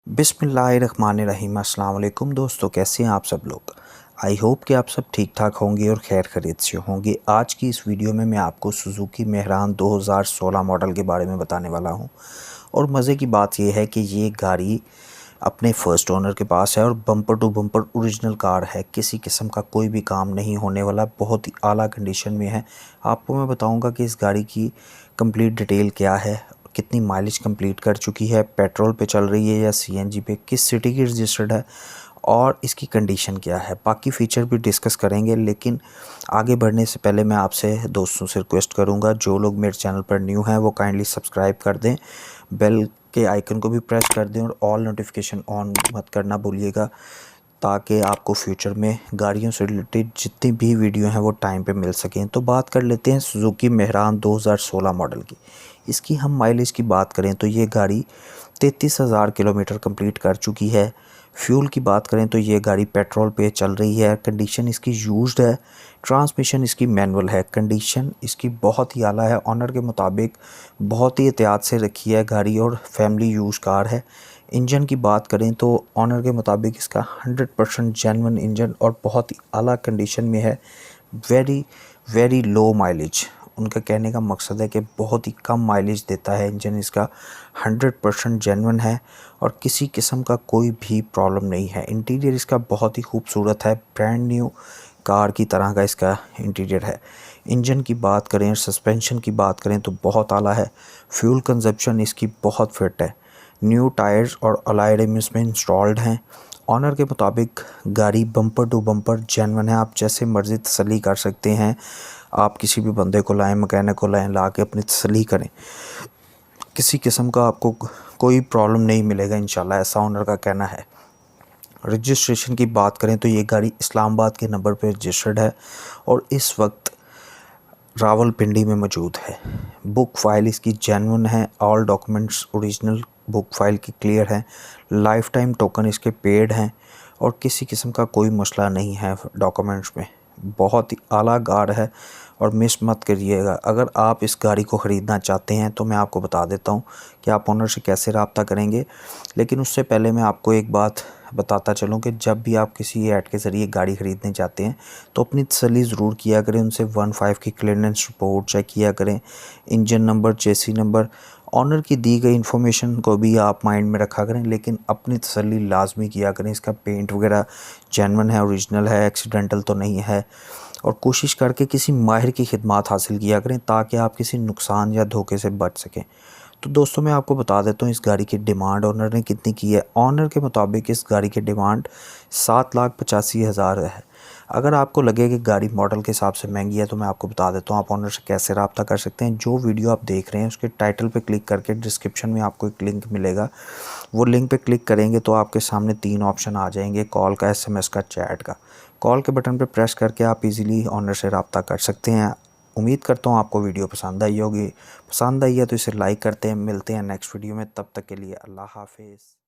बिस्मिल्लाहिर्रहमानिर्रहीम। अस्सलाम वालेकुम दोस्तों, कैसे हैं आप सब लोग। आई होप कि आप सब ठीक ठाक होंगे और खैर खैरियत से होंगे। आज की इस वीडियो में मैं आपको सुजुकी मेहरान 2016 मॉडल के बारे में बताने वाला हूं। और मज़े की बात यह है कि ये गाड़ी अपने फ़र्स्ट ओनर के पास है और bumper to bumper original car है। किसी किस्म का कोई भी काम नहीं होने वाला, बहुत ही आला कंडीशन में है। आपको मैं बताऊंगा कि इस गाड़ी की कंप्लीट डिटेल क्या है, कितनी माइलेज कंप्लीट कर चुकी है, पेट्रोल पे चल रही है या सीएनजी पे, किस सिटी की रजिस्टर्ड है और इसकी कंडीशन क्या है। बाकी फ़ीचर भी डिस्कस करेंगे, लेकिन आगे बढ़ने से पहले मैं आपसे दोस्तों से रिक्वेस्ट करूंगा, जो लोग मेरे चैनल पर न्यू हैं वो काइंडली सब्सक्राइब कर दें, बेल के आइकन को भी प्रेस कर दें और ऑल नोटिफिकेशन ऑन मत करना भूलिएगा, ताकि आपको फ्यूचर में गाड़ियों से रिलेटेड जितनी भी वीडियो हैं वो टाइम पे मिल सकें। तो बात कर लेते हैं सुजुकी मेहरान 2016 मॉडल की। इसकी हम माइलेज की बात करें तो ये गाड़ी 33,000 किलोमीटर कंप्लीट कर चुकी है। फ्यूल की बात करें तो ये गाड़ी पेट्रोल पे चल रही है। कंडीशन इसकी यूज्ड है। ट्रांसमिशन इसकी मैनुअल है। कंडीशन इसकी बहुत ही आला है। ऑनर के मुताबिक बहुत ही एहतियात से रखी है गाड़ी और फैमिली यूज कार है। इंजन की बात करें तो ऑनर के मुताबिक इसका 100% जेन्युइन इंजन और बहुत ही आला कंडीशन में है। वेरी वेरी लो माइलेज, उनका कहने का मकसद है कि बहुत ही कम माइलेज देता है इंजन इसका। 100% जेन्युइन है और किसी किस्म का कोई भी प्रॉब्लम नहीं है। इंटीरियर इसका बहुत ही खूबसूरत है, ब्रांड न्यू कार की तरह का इसका इंटीरियर है। इंजन की बात करें, सस्पेंशन की बात करें तो बहुत आला है। फ्यूल कंजप्शन इसकी बहुत फिट है। न्यू टायर्स और अलॉय रिम इसमें इंस्टॉल्ड हैं। ऑनर के मुताबिक गाड़ी बम्पर टू बम्पर जेन्युइन है। आप जैसे मर्ज़ी तसल्ली कर सकते हैं। आप किसी भी बंदे को लाएं, मैकेनिक को लाएं, ला के अपनी तसल्ली करें, किसी किस्म का आपको कोई प्रॉब्लम नहीं मिलेगा इंशाल्लाह, ऐसा ऑनर का कहना है। रजिस्ट्रेशन की बात करें तो ये गाड़ी इस्लामाबाद के नंबर पर रजिस्टर्ड है और इस वक्त रावलपिंडी में मौजूद है। बुक फाइल इसकी जेन्युइन है। All documents original book file की क्लियर है। लाइफ टाइम टोकन इसके पेड हैं और किसी किस्म का कोई मसला नहीं है डॉक्यूमेंट्स में। बहुत ही आला कार है और मिस मत करिएगा। अगर आप इस गाड़ी को ख़रीदना चाहते हैं तो मैं आपको बता देता हूं कि आप ओनर से कैसे रब्ता करेंगे, लेकिन उससे पहले मैं आपको एक बात बताता चलूं कि जब भी आप किसी ऐड के ज़रिए गाड़ी ख़रीदने जाते हैं तो अपनी तसल्ली ज़रूर किया करें। उनसे 15 की क्लियरेंस रिपोर्ट चेक किया करें। Engine number, chassis number, owner की दी गई इन्फॉर्मेशन को भी आप माइंड में रखा करें, लेकिन अपनी तसल्ली लाजमी किया करें। इसका पेंट वगैरह जेन्युइन है, ओरिजिनल है, एक्सीडेंटल तो नहीं है। और कोशिश करके किसी माहिर की खिदमत हासिल किया करें ताकि आप किसी नुकसान या धोखे से बच सकें। तो दोस्तों मैं आपको बता देता हूँ इस गाड़ी की डिमांड ऑनर ने कितनी की है। ऑनर के मुताबिक इस गाड़ी की डिमांड 7,85,000 है। अगर आपको लगे कि गाड़ी मॉडल के हिसाब से महंगी है तो मैं आपको बता देता हूँ आप ऑनर से कैसे रब्ता कर सकते हैं। जो वीडियो आप देख रहे हैं उसके टाइटल पे क्लिक करके डिस्क्रिप्शन में आपको एक लिंक मिलेगा। वो लिंक पे क्लिक करेंगे तो आपके सामने 3 ऑप्शन आ जाएंगे, कॉल का, SMS का, चैट का। कॉल के बटन पे प्रेस करके आप इजीली ऑनर से रब्ता कर सकते हैं। उम्मीद करता हूँ आपको वीडियो पसंद आई होगी। पसंद आई है तो इसे लाइक करते हैं। मिलते हैं नेक्स्ट वीडियो में, तब तक के लिए अल्लाह हाफिज़।